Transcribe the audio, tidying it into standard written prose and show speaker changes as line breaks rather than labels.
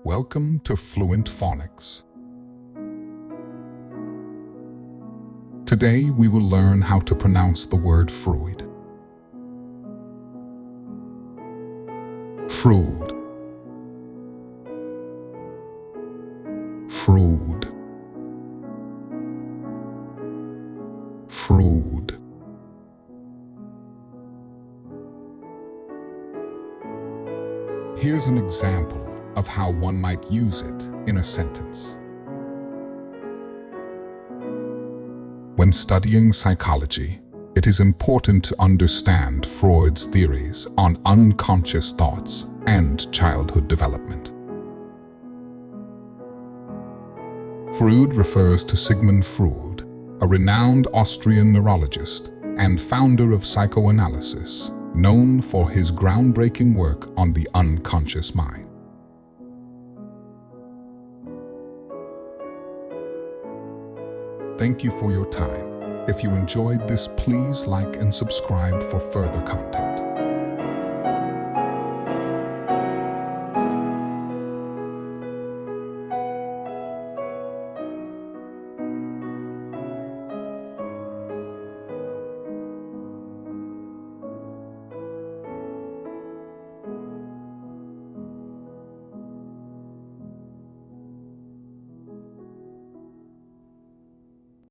Welcome to Fluent Phonics. Today we will learn how to pronounce the word Freud. Freud. Freud. Freud. Here's an example of how one might use it in a sentence. When studying psychology, it is important to understand Freud's theories on unconscious thoughts and childhood development. Freud refers to Sigmund Freud, a renowned Austrian neurologist and founder of psychoanalysis, known for his groundbreaking work on the unconscious mind. Thank you for your time. If you enjoyed this, please like and subscribe for further content.